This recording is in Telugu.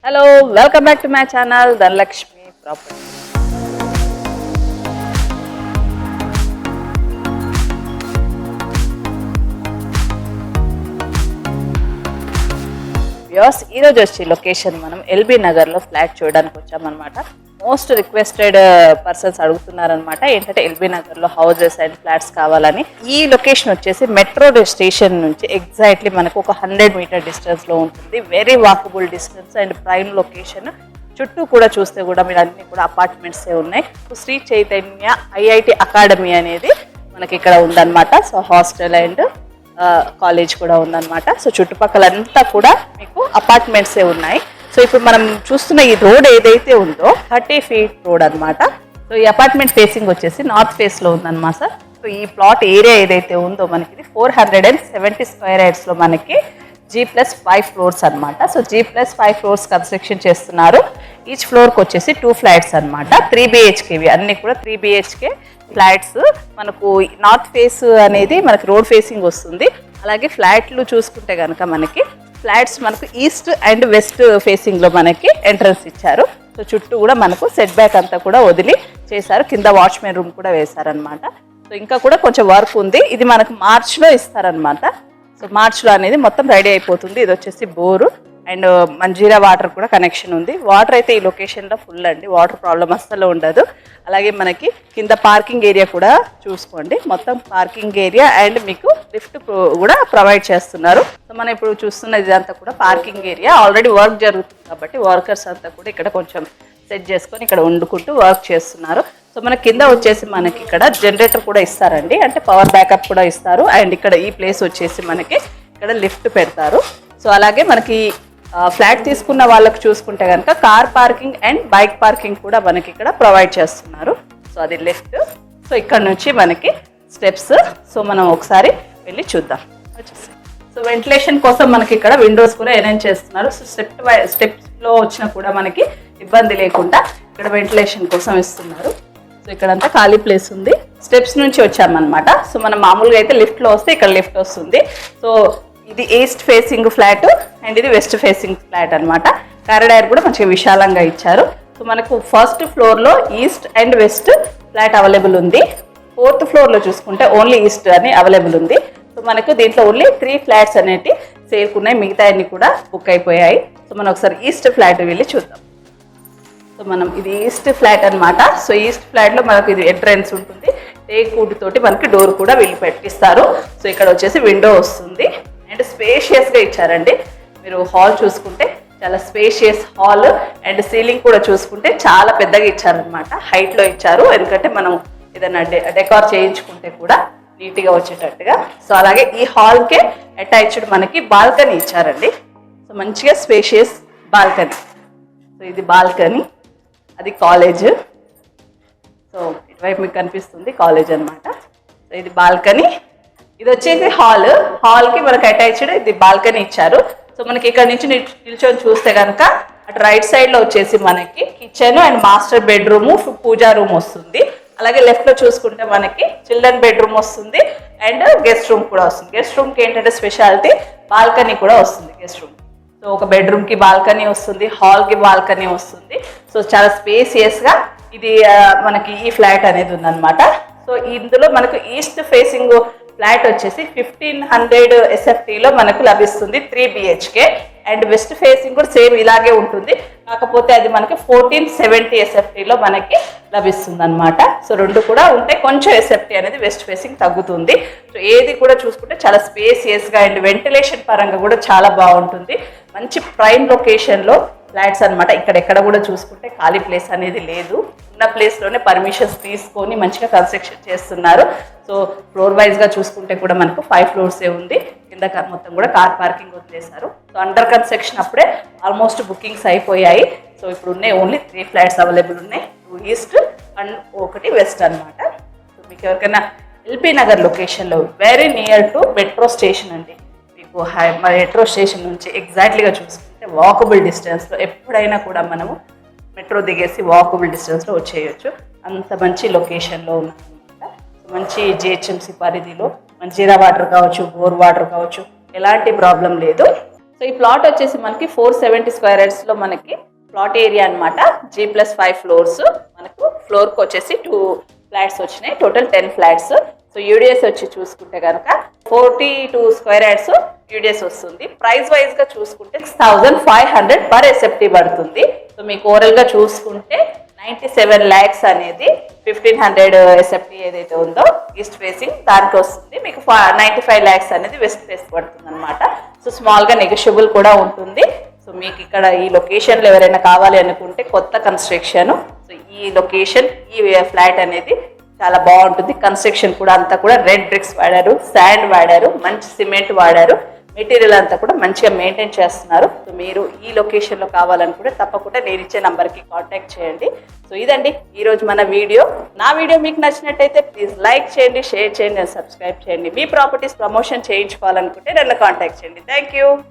Hello, welcome back to my channel Dhanalakshmi property. Viewers, ఈరోజు వచ్చి లొకేషన్ మనం ఎల్బీ నగర్లో ఫ్లాట్ చూడడానికి వచ్చామన్నమాట. మోస్ట్ రిక్వెస్టెడ్ పర్సన్స్ అడుగుతున్నారనమాట, ఏంటంటే ఎల్బీ నగర్లో హౌసెస్ అండ్ ఫ్లాట్స్ కావాలని. ఈ లొకేషన్ వచ్చేసి మెట్రో స్టేషన్ నుంచి ఎగ్జాక్ట్లీ మనకు ఒక 100 మీటర్ డిస్టెన్స్లో ఉంటుంది. Very walkable distance and prime location. చుట్టూ కూడా చూస్తే కూడా మీరు అన్ని కూడా అపార్ట్మెంట్సే ఉన్నాయి. శ్రీ చైతన్య ఐఐటి అకాడమీ అనేది మనకి ఇక్కడ ఉందన్నమాట. సో హాస్టల్ అండ్ కాలేజ్ కూడా ఉందన్నమాట. సో చుట్టుపక్కలంతా కూడా మీకు అపార్ట్మెంట్సే ఉన్నాయి. సో ఇప్పుడు మనం చూస్తున్న ఈ రోడ్ ఏదైతే ఉందో 30 feet రోడ్ అనమాట. సో ఈ అపార్ట్మెంట్ ఫేసింగ్ వచ్చేసి నార్త్ ఫేస్ లో ఉందన్నమాట. సో ఈ ప్లాట్ ఏరియా ఏదైతే ఉందో మనకి 470 స్క్వేర్ యార్డ్స్ లో మనకి G+5 ఫ్లోర్స్ అనమాట. సో G+5 ఫ్లోర్స్ కన్స్ట్రక్షన్ చేస్తున్నారు. ఈచ్ ఫ్లోర్కి వచ్చేసి 2 ఫ్లాట్స్ అనమాట. 3 BHK అన్ని కూడా 3 BHK ఫ్లాట్స్. మనకు నార్త్ ఫేస్ అనేది మనకి రోడ్ ఫేసింగ్ వస్తుంది. అలాగే ఫ్లాట్లు చూసుకుంటే కనుక మనకి ఫ్లాట్స్ మనకు ఈస్ట్ అండ్ వెస్ట్ ఫేసింగ్ లో మనకి ఎంట్రన్స్ ఇచ్చారు. సో చుట్టూ కూడా మనకు సెట్ బ్యాక్ అంతా కూడా వదిలి చేశారు. కింద వాచ్మెన్ రూమ్ కూడా వేశారనమాట. సో ఇంకా కూడా కొంచెం వర్క్ ఉంది. ఇది మనకు మార్చ్లో ఇస్తారనమాట. సో మార్చ్లో అనేది మొత్తం రెడీ అయిపోతుంది. ఇది వచ్చేసి బోరు అండ్ మంజీరా వాటర్ కూడా కనెక్షన్ ఉంది. వాటర్ అయితే ఈ లొకేషన్లో ఫుల్ అండి, వాటర్ ప్రాబ్లం అస్సలు ఉండదు. అలాగే మనకి కింద పార్కింగ్ ఏరియా కూడా చూసుకోండి, మొత్తం పార్కింగ్ ఏరియా అండ్ మీకు లిఫ్ట్ కూడా ప్రొవైడ్ చేస్తున్నారు. సో మనం ఇప్పుడు చూస్తున్న ఇదంతా కూడా పార్కింగ్ ఏరియా. ఆల్రెడీ వర్క్ జరుగుతుంది కాబట్టి వర్కర్స్ అంతా కూడా ఇక్కడ కొంచెం సెట్ చేసుకొని ఇక్కడ వండుకుంటూ వర్క్ చేస్తున్నారు. సో మన కింద వచ్చేసి మనకి ఇక్కడ జనరేటర్ కూడా ఇస్తారండి, అంటే పవర్ బ్యాకప్ కూడా ఇస్తారు. అండ్ ఇక్కడ ఈ ప్లేస్ వచ్చేసి మనకి ఇక్కడ లిఫ్ట్ పెడతారు. సో అలాగే మనకి ఫ్లాట్ తీసుకున్న వాళ్ళకు చూసుకుంటే కనుక car parking and bike parking కూడా మనకి ఇక్కడ ప్రొవైడ్ చేస్తున్నారు. సో అది లెఫ్ట్. సో ఇక్కడ నుంచి మనకి స్టెప్స్. సో మనం ఒకసారి వెళ్ళి చూద్దాం. వచ్చేసి సో వెంటిలేషన్ కోసం మనకి ఇక్కడ విండోస్ కూడా అరేంజ్ చేస్తున్నారు. సో స్టెప్స్లో వచ్చినా కూడా మనకి ఇబ్బంది లేకుండా ఇక్కడ వెంటిలేషన్ కోసం ఇస్తున్నారు. సో ఇక్కడంతా ఖాళీ ప్లేస్ ఉంది. స్టెప్స్ నుంచి వచ్చామన్నమాట. సో మనం మామూలుగా అయితే లిఫ్ట్లో వస్తే ఇక్కడ లిఫ్ట్ వస్తుంది. సో ఇది ఈస్ట్ ఫేసింగ్ ఫ్లాట్ అండ్ ఇది వెస్ట్ ఫేసింగ్ ఫ్లాట్ అనమాట. కారిడార్ కూడా మంచిగా విశాలంగా ఇచ్చారు. సో మనకు ఫస్ట్ ఫ్లోర్లో east and west flat available ఉంది. 4th ఫ్లోర్లో చూసుకుంటే ఓన్లీ ఈస్ట్ అని అవైలబుల్ ఉంది. సో మనకు దీంట్లో ఓన్లీ 3 ఫ్లాట్స్ అనేవి సేల్కున్నాయి, మిగతా అన్ని కూడా బుక్ అయిపోయాయి. సో మనం ఒకసారి ఈస్ట్ ఫ్లాట్ వెళ్ళి చూద్దాం. సో మనం ఇది ఈస్ట్ ఫ్లాట్ అనమాట. సో ఈస్ట్ ఫ్లాట్లో మనకు ఇది ఎంట్రన్స్ ఉంటుంది. టేక్ వుడ్ తోటి మనకి డోర్ కూడా వీళ్ళు పెట్టిస్తారు. సో ఇక్కడ వచ్చేసి విండో వస్తుంది అండ్ స్పేషియస్గా ఇచ్చారండి. మీరు హాల్ చూసుకుంటే చాలా స్పేషియస్ హాల్ అండ్ సీలింగ్ కూడా చూసుకుంటే చాలా పెద్దగా ఇచ్చారనమాట. హైట్లో ఇచ్చారు, ఎందుకంటే మనం ఏదైనా డెకార్ చేయించుకుంటే కూడా నీట్గా వచ్చేటట్టుగా. సో అలాగే ఈ హాల్కే అటాచ్డ్ మనకి బాల్కనీ ఇచ్చారండి. సో మంచిగా స్పేషియస్ బాల్కనీ. సో ఇది బాల్కనీ, అది కాలేజ్. సో ఇటువైపు మీకు కనిపిస్తుంది కాలేజ్ అనమాట. సో ఇది బాల్కనీ, ఇది వచ్చేసి హాల్కి మనకి అటాచ్డ్ ఇది బాల్కనీ ఇచ్చారు. సో మనకి ఇక్కడ నుంచి నిల్చొని చూస్తే కనుక అటు రైట్ సైడ్లో వచ్చేసి మనకి kitchen and master bedroom, puja room వస్తుంది. అలాగే లెఫ్ట్లో చూసుకుంటే మనకి చిల్డ్రన్ బెడ్రూమ్ వస్తుంది అండ్ గెస్ట్ రూమ్ కూడా వస్తుంది. గెస్ట్ రూమ్కి ఏంటంటే స్పెషాలిటీ బాల్కనీ కూడా వస్తుంది గెస్ట్ రూమ్. సో ఒక బెడ్రూమ్కి బాల్కనీ వస్తుంది, హాల్కి బాల్కనీ వస్తుంది. సో చాలా స్పేసియస్గా ఇది మనకి ఈ ఫ్లాట్ అనేది ఉందన్నమాట. సో ఇందులో మనకు ఈస్ట్ ఫేసింగ్ ఫ్లాట్ వచ్చేసి 1500 SFTలో మనకు లభిస్తుంది 3 BHK. అండ్ వెస్ట్ ఫేసింగ్ కూడా సేమ్ ఇలాగే ఉంటుంది, కాకపోతే అది మనకి 1470 SFTలో మనకి లభిస్తుంది అనమాట. సో రెండు కూడా ఉంటే కొంచెం SFT అనేది వెస్ట్ ఫేసింగ్ తగ్గుతుంది. సో ఏది కూడా చూసుకుంటే చాలా స్పేసియస్గా అండ్ వెంటిలేషన్ పరంగా కూడా చాలా బాగుంటుంది. మంచి ప్రైమ్ లొకేషన్లో ఫ్లాట్స్ అనమాట. ఇక్కడ కూడా చూసుకుంటే ఖాళీ ప్లేస్ అనేది లేదు, ఉన్న ప్లేస్లోనే పర్మిషన్స్ తీసుకొని మంచిగా కన్స్ట్రక్షన్ చేస్తున్నారు. సో ఫ్లోర్ వైజ్గా చూసుకుంటే కూడా మనకు 5 ఫ్లోర్సే ఉంది. కింద మొత్తం కూడా కార్ పార్కింగ్ వదిలేశారు. సో అండర్ కన్స్ట్రక్షన్ అప్పుడే ఆల్మోస్ట్ బుకింగ్స్ అయిపోయాయి. సో ఇప్పుడు ఉన్నాయి ఓన్లీ 3 ఫ్లాట్స్ అవైలబుల్ ఉన్నాయి, 2 ఈస్ట్ అండ్ 1 వెస్ట్ అనమాట. సో మీకు ఎవరికైనా ఎల్బీ నగర్ లొకేషన్లో very near to metro station అండి. మీకు మెట్రో స్టేషన్ నుంచి ఎగ్జాక్ట్లీగా చూసుకుంటే వాకబుల్ డిస్టెన్స్లో ఎప్పుడైనా కూడా మనము మెట్రో దిగేసి వాకబుల్ డిస్టెన్స్లో వచ్చేయచ్చు. అంత మంచి లొకేషన్లో ఉన్నామన్నమాట. మంచి GHMC పరిధిలో మంజీరా వాటర్ కావచ్చు, బోర్ వాటర్ కావచ్చు, ఎలాంటి ప్రాబ్లం లేదు. సో ఈ ప్లాట్ వచ్చేసి మనకి 470 స్క్వేర్ యార్డ్స్ లో మనకి ప్లాట్ ఏరియా అన్నమాట. G+5 floors. మనకు ఫ్లోర్ కి వచ్చేసి 2 ఫ్లాట్స్ వచ్చినాయి, టోటల్ 10 ఫ్లాట్స్. సో యూడిఎస్ వచ్చి చూసుకుంటే కనుక 42 స్క్వేర్ యార్డ్స్ యూడిఎస్ వస్తుంది. ప్రైస్ వైజ్ గా చూసుకుంటే 6500 పర్ ఎస్ఎఫ్టీ పడుతుంది. సో మీకు ఓవరాల్ గా చూసుకుంటే 97 lakhs అనేది 1500 ఎస్ఎఫ్టీ ఏదైతే ఉందో ఈస్ట్ ఫేసింగ్ దానికి వస్తుంది. మీకు 95 lakhs అనేది వెస్ట్ ఫేస్ పడుతుంది అనమాట. సో స్మాల్ గా నెగోషియబుల్ కూడా ఉంటుంది. సో మీకు ఇక్కడ ఈ లొకేషన్ లో ఎవరైనా కావాలి అనుకుంటే కొత్త కన్స్ట్రక్షన్, సో ఈ లొకేషన్ ఈ ఫ్లాట్ అనేది చాలా బాగుంటుంది. కన్స్ట్రక్షన్ కూడా అంతా కూడా రెడ్ బ్రిక్స్ వాడారు, శాండ్ వాడారు, మంచి సిమెంట్ వాడారు. మెటీరియల్ అంతా కూడా మంచిగా మెయింటైన్ చేస్తున్నారు. సో మీరు ఈ లొకేషన్లో కావాలనుకుంటే తప్పకుండా నేను ఇచ్చే నంబర్కి కాంటాక్ట్ చేయండి. సో ఇదండి ఈరోజు మన వీడియో. నా వీడియో మీకు నచ్చినట్టయితే ప్లీజ్ లైక్ చేయండి, షేర్ చేయండి, సబ్స్క్రైబ్ చేయండి. మీ ప్రాపర్టీస్ ప్రమోషన్ చేయించుకోవాలనుకుంటే నన్ను కాంటాక్ట్ చేయండి. Thank you.